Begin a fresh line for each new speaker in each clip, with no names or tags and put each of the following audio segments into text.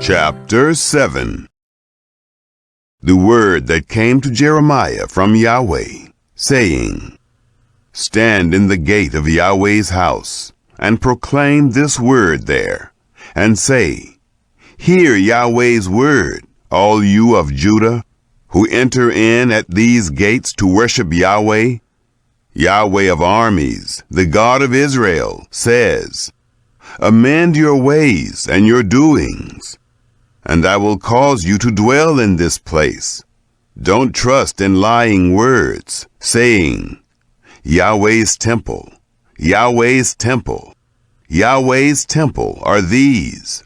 Chapter 7. The word that came to Jeremiah from Yahweh, saying, Stand in the gate of Yahweh's house, and proclaim this word there, and say, Hear Yahweh's word, all you of Judah, who enter in at these gates to worship Yahweh. Yahweh of armies, the God of Israel, says, Amend your ways and your doings, and I will cause you to dwell in this place. Don't trust in lying words, saying, Yahweh's temple, Yahweh's temple, Yahweh's temple are these.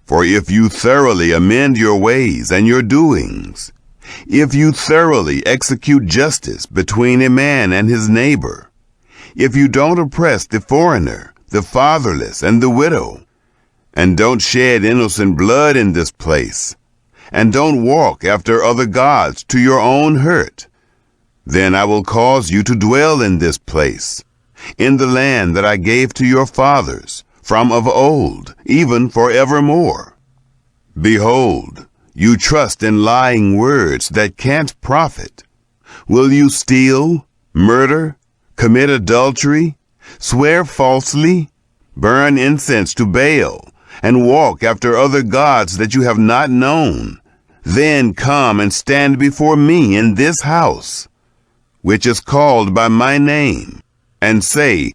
For if you thoroughly amend your ways and your doings, if you thoroughly execute justice between a man and his neighbor, if you don't oppress the foreigner, the fatherless, and the widow, and don't shed innocent blood in this place, and don't walk after other gods to your own hurt, then I will cause you to dwell in this place, in the land that I gave to your fathers, from of old, even forevermore. Behold, you trust in lying words that can't profit. Will you steal, murder, commit adultery, swear falsely, burn incense to Baal, and walk after other gods that you have not known? Then come and stand before me in this house, which is called by my name, and say,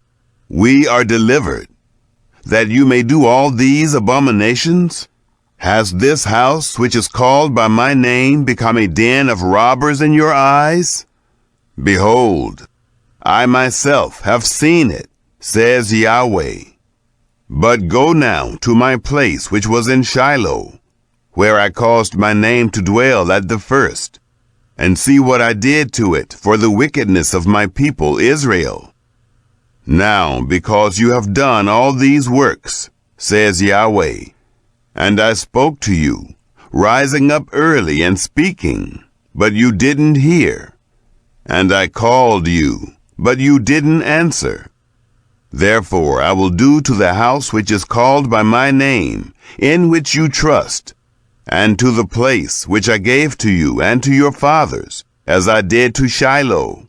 We are delivered, that you may do all these abominations? Has this house, which is called by my name, become a den of robbers in your eyes? Behold, I myself have seen it, says Yahweh. But go now to my place which was in Shiloh, where I caused my name to dwell at the first, and see what I did to it for the wickedness of my people Israel. Now, because you have done all these works, says Yahweh, and I spoke to you, rising up early and speaking, but you didn't hear, and I called you, but you didn't answer. Therefore I will do to the house which is called by my name, in which you trust, and to the place which I gave to you and to your fathers, as I did to Shiloh.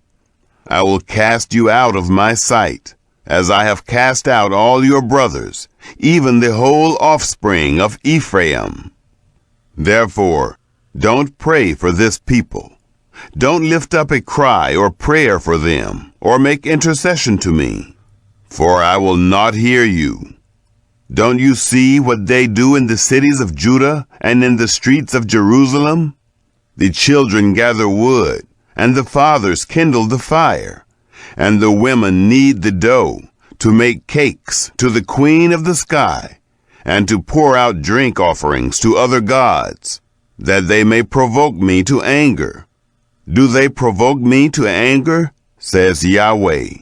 I will cast you out of my sight, as I have cast out all your brothers, even the whole offspring of Ephraim. Therefore, don't pray for this people. Don't lift up a cry or prayer for them, or make intercession to me, for I will not hear you. Don't you see what they do in the cities of Judah and in the streets of Jerusalem? The children gather wood, and the fathers kindle the fire, and the women knead the dough to make cakes to the queen of the sky, and to pour out drink offerings to other gods, that they may provoke me to anger. Do they provoke me to anger? Says Yahweh.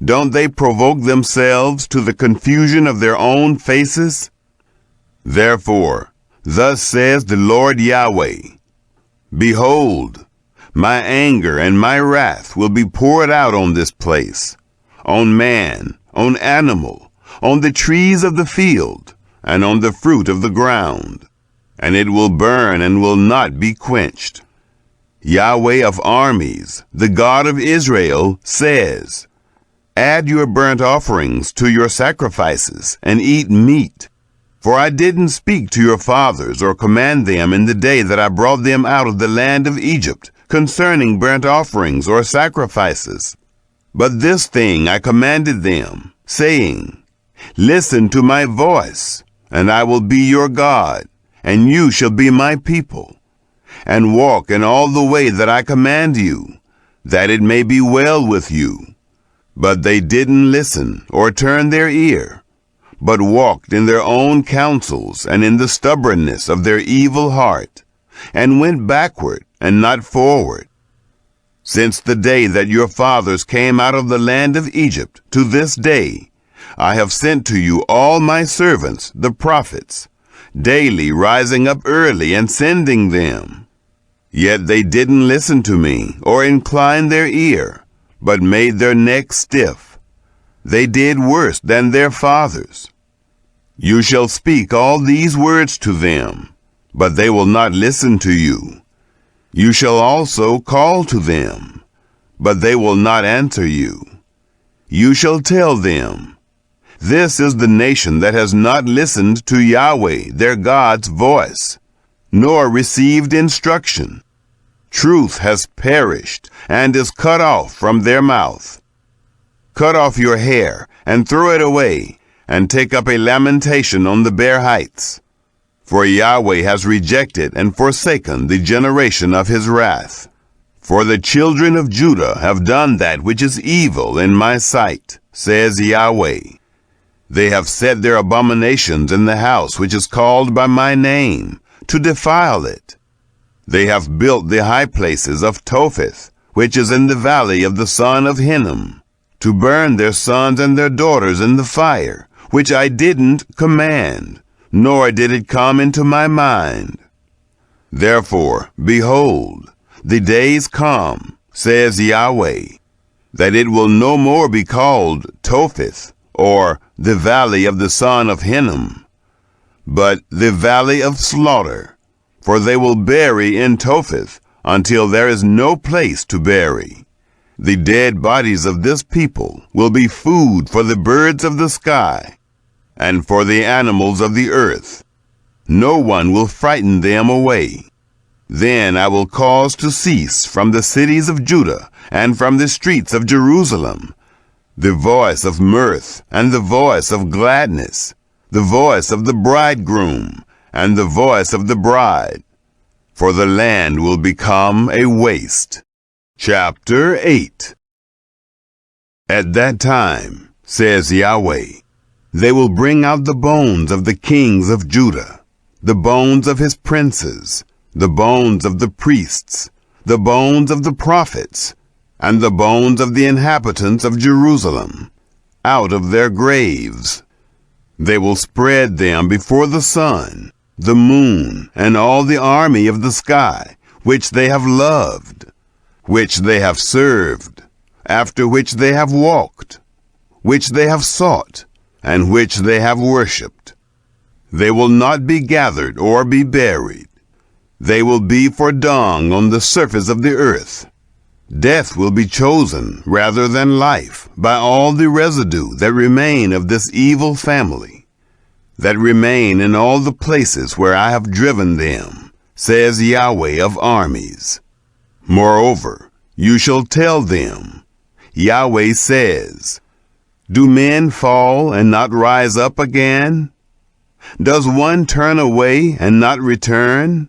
Don't they provoke themselves to the confusion of their own faces? Therefore, thus says the Lord Yahweh, Behold, my anger and my wrath will be poured out on this place, on man, on animal, on the trees of the field, and on the fruit of the ground, and it will burn and will not be quenched. Yahweh of armies, the God of Israel, says, Add your burnt offerings to your sacrifices, and eat meat. For I didn't speak to your fathers or command them in the day that I brought them out of the land of Egypt concerning burnt offerings or sacrifices. But this thing I commanded them, saying, Listen to my voice, and I will be your God, and you shall be my people. And walk in all the way that I command you, that it may be well with you. But they didn't listen or turn their ear, but walked in their own counsels and in the stubbornness of their evil heart, and went backward and not forward. Since the day that your fathers came out of the land of Egypt to this day, I have sent to you all my servants, the prophets, daily rising up early and sending them. Yet they didn't listen to me or incline their ear, but made their necks stiff. They did worse than their fathers. You shall speak all these words to them, but they will not listen to you. You shall also call to them, but they will not answer you. You shall tell them, this is the nation that has not listened to Yahweh, their God's voice, nor received instruction. Truth has perished and is cut off from their mouth. Cut off your hair and throw it away, and take up a lamentation on the bare heights. For Yahweh has rejected and forsaken the generation of his wrath. For the children of Judah have done that which is evil in my sight, says Yahweh. They have set their abominations in the house which is called by my name, to defile it. They have built the high places of Topheth, which is in the valley of the son of Hinnom, to burn their sons and their daughters in the fire, which I didn't command, nor did it come into my mind. Therefore, behold, the days come, says Yahweh, that it will no more be called Topheth, or the valley of the son of Hinnom, but the valley of slaughter, for they will bury in Topheth until there is no place to bury. The dead bodies of this people will be food for the birds of the sky, and for the animals of the earth. No one will frighten them away. Then I will cause to cease from the cities of Judah and from the streets of Jerusalem the voice of mirth and the voice of gladness, the voice of the bridegroom and the voice of the bride, for the land will become a waste. Chapter 8. At that time, says Yahweh, they will bring out the bones of the kings of Judah, the bones of his princes, the bones of the priests, the bones of the prophets, and the bones of the inhabitants of Jerusalem, out of their graves. They will spread them before the sun, the moon, and all the army of the sky, which they have loved, which they have served, after which they have walked, which they have sought, and which they have worshipped. They will not be gathered or be buried. They will be for dung on the surface of the earth. Death will be chosen rather than life by all the residue that remain of this evil family, that remain in all the places where I have driven them, says Yahweh of armies. Moreover, you shall tell them, Yahweh says, do men fall and not rise up again? Does one turn away and not return?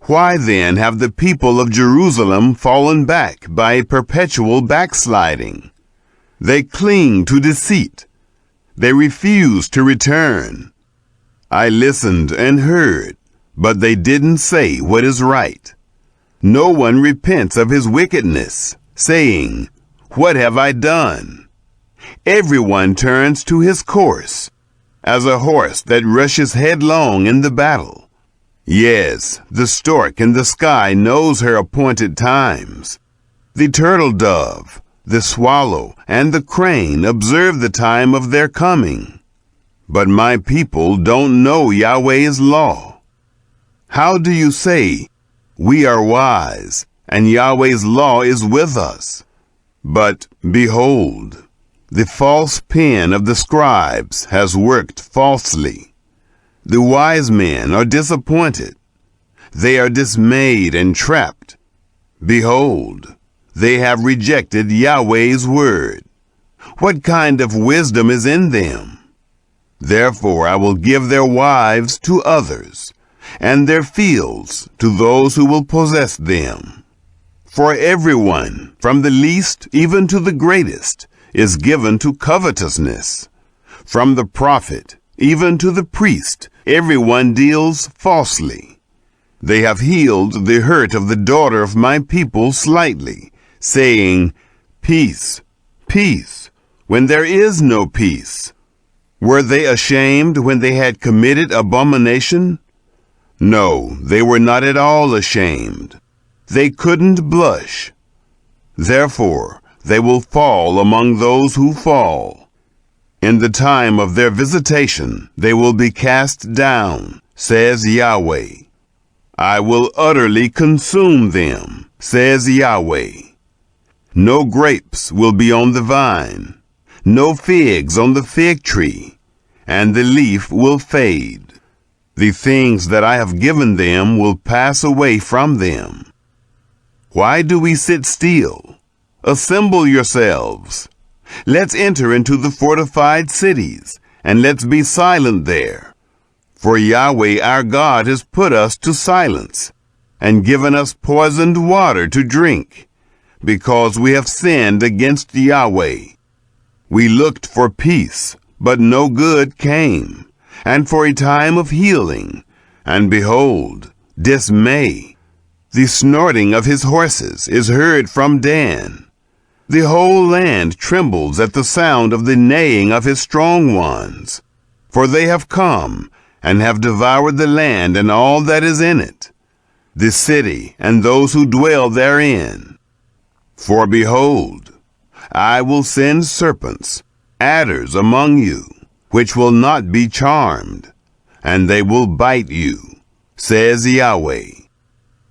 Why then have the people of Jerusalem fallen back by a perpetual backsliding? They cling to deceit. They refuse to return. I listened and heard, but they didn't say what is right. No one repents of his wickedness, saying, what have I done? Everyone turns to his course, as a horse that rushes headlong in the battle. Yes, the stork in the sky knows her appointed times. The turtle dove, the swallow, and the crane observe the time of their coming. But my people don't know Yahweh's law. How do you say, we are wise, and Yahweh's law is with us? But behold, the false pen of the scribes has worked falsely. The wise men are disappointed. They are dismayed and trapped. Behold, they have rejected Yahweh's word. What kind of wisdom is in them? Therefore I will give their wives to others, and their fields to those who will possess them. For everyone, from the least even to the greatest, is given to covetousness. From the prophet even to the priest, everyone deals falsely. They have healed the hurt of the daughter of my people slightly, saying, peace, peace, when there is no peace. Were they ashamed when they had committed abomination? No, they were not at all ashamed. They couldn't blush. Therefore, they will fall among those who fall. In the time of their visitation, they will be cast down, says Yahweh. I will utterly consume them, says Yahweh. No grapes will be on the vine, no figs on the fig tree, and the leaf will fade. The things that I have given them will pass away from them. Why do we sit still? Assemble yourselves. Let's enter into the fortified cities, and let's be silent there. For Yahweh our God has put us to silence, and given us poisoned water to drink, because we have sinned against Yahweh. We looked for peace, but no good came, and for a time of healing, and behold, dismay. The snorting of his horses is heard from Dan. The whole land trembles at the sound of the neighing of his strong ones. For they have come, and have devoured the land and all that is in it, the city and those who dwell therein. For behold, I will send serpents, adders among you, which will not be charmed, and they will bite you, says Yahweh.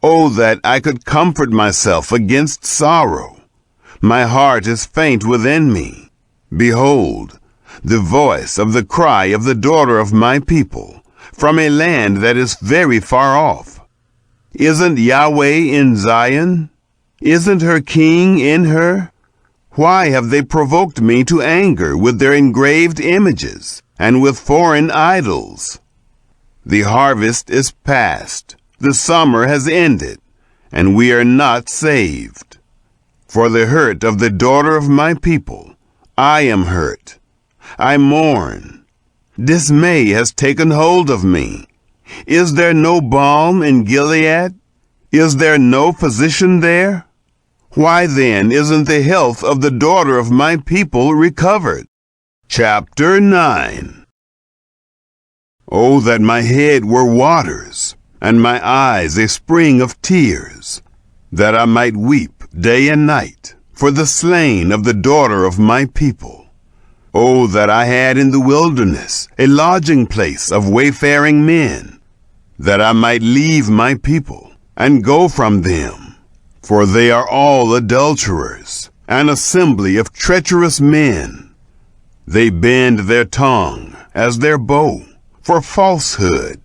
Oh, that I could comfort myself against sorrow. My heart is faint within me. Behold, the voice of the cry of the daughter of my people, from a land that is very far off. Isn't Yahweh in Zion? Isn't her king in her? Why have they provoked me to anger with their engraved images and with foreign idols? The harvest is past, the summer has ended, and we are not saved. For the hurt of the daughter of my people, I am hurt. I mourn. Dismay has taken hold of me. Is there no balm in Gilead? Is there no physician there? Why then isn't the health of the daughter of my people recovered? Chapter 9. Oh, that my head were waters, and my eyes a spring of tears, that I might weep day and night for the slain of the daughter of my people. Oh, that I had in the wilderness a lodging place of wayfaring men, that I might leave my people and go from them. For they are all adulterers, an assembly of treacherous men. They bend their tongue as their bow for falsehood.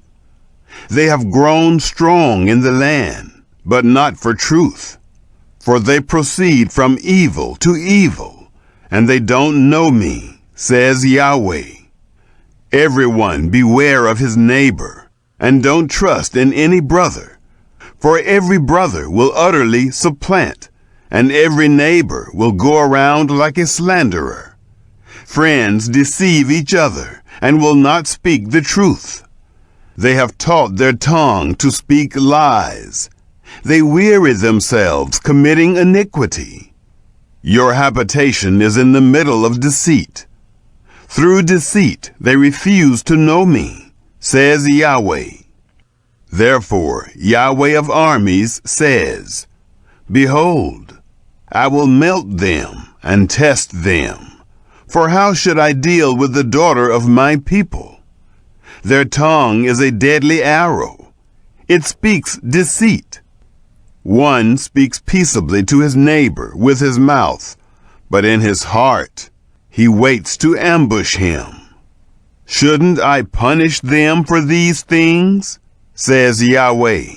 They have grown strong in the land, but not for truth. For they proceed from evil to evil, and they don't know me, says Yahweh. Everyone beware of his neighbor, and don't trust in any brother. For every brother will utterly supplant, and every neighbor will go around like a slanderer. Friends deceive each other, and will not speak the truth. They have taught their tongue to speak lies. They weary themselves committing iniquity. Your habitation is in the middle of deceit. Through deceit they refuse to know me, says Yahweh. Therefore Yahweh of armies says, Behold, I will melt them and test them. For how should I deal with the daughter of my people? Their tongue is a deadly arrow. It speaks deceit. One speaks peaceably to his neighbor with his mouth, but in his heart he waits to ambush him. Shouldn't I punish them for these things? Says Yahweh.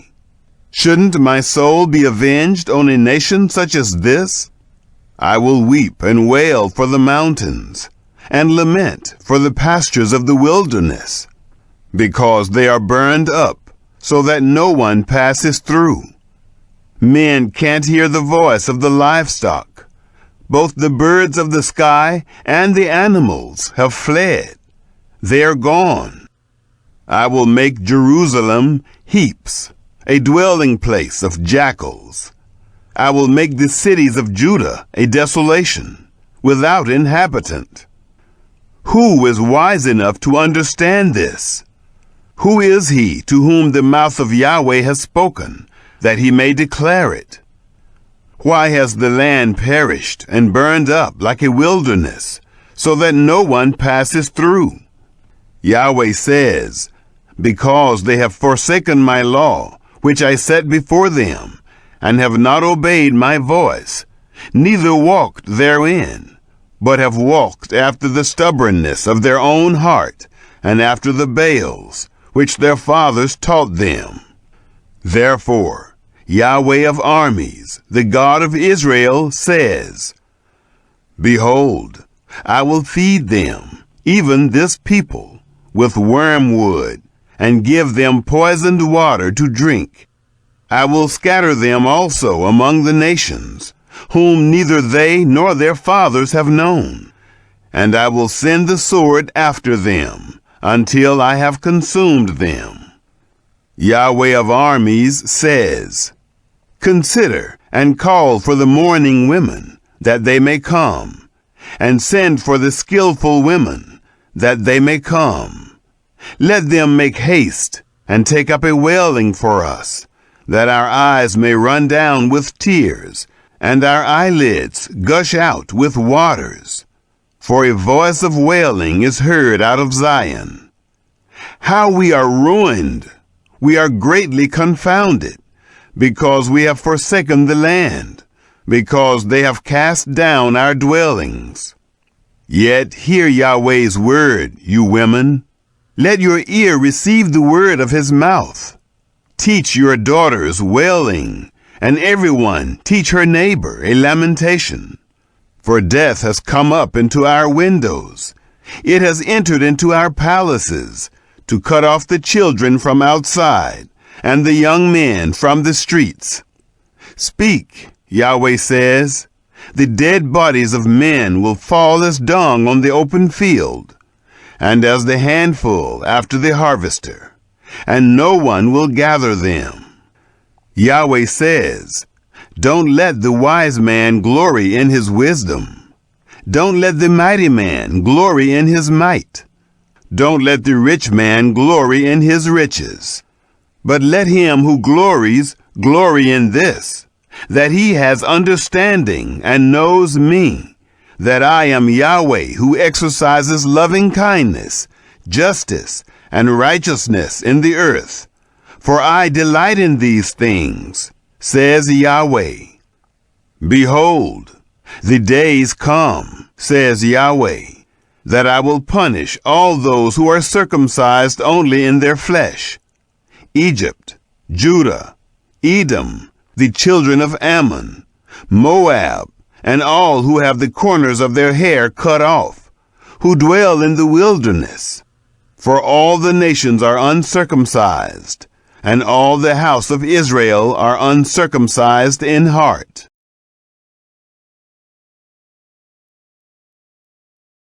Shouldn't my soul be avenged on a nation such as this? I will weep and wail for the mountains, and lament for the pastures of the wilderness, because they are burned up, so that no one passes through. Men can't hear the voice of the livestock. Both the birds of the sky and the animals have fled. They are gone. I will make Jerusalem heaps, a dwelling place of jackals. I will make the cities of Judah a desolation, without inhabitant. Who is wise enough to understand this? Who is he to whom the mouth of Yahweh has spoken, that he may declare it? Why has the land perished and burned up like a wilderness, so that no one passes through. Yahweh says, because they have forsaken my law, which I set before them, and have not obeyed my voice, neither walked therein, but have walked after the stubbornness of their own heart, and after the Baals, which their fathers taught them. Therefore, Yahweh of armies, the God of Israel, says, behold, I will feed them, even this people, with wormwood, and give them poisoned water to drink. I will scatter them also among the nations, whom neither they nor their fathers have known. And I will send the sword after them, until I have consumed them. Yahweh of armies says, consider and call for the mourning women, that they may come, and send for the skillful women, that they may come. Let them make haste, and take up a wailing for us, that our eyes may run down with tears, and our eyelids gush out with waters. For a voice of wailing is heard out of Zion. How we are ruined! We are greatly confounded, because we have forsaken the land, because they have cast down our dwellings. Yet hear Yahweh's word, you women. Let your ear receive the word of his mouth. Teach your daughters wailing, and everyone teach her neighbor a lamentation. For death has come up into our windows. It has entered into our palaces, to cut off the children from outside, and the young men from the streets. Speak, Yahweh says. The dead bodies of men will fall as dung on the open field, and as the handful after the harvester, and no one will gather them. Yahweh says, don't let the wise man glory in his wisdom. Don't let the mighty man glory in his might. Don't let the rich man glory in his riches. But let him who glories glory in this, that he has understanding and knows me, that I am Yahweh who exercises loving kindness, justice, and righteousness in the earth. For I delight in these things, says Yahweh. Behold, the days come, says Yahweh, that I will punish all those who are circumcised only in their flesh. Egypt, Judah, Edom, the children of Ammon, Moab, and all who have the corners of their hair cut off, who dwell in the wilderness. For all the nations are uncircumcised, and all the house of Israel are uncircumcised in heart.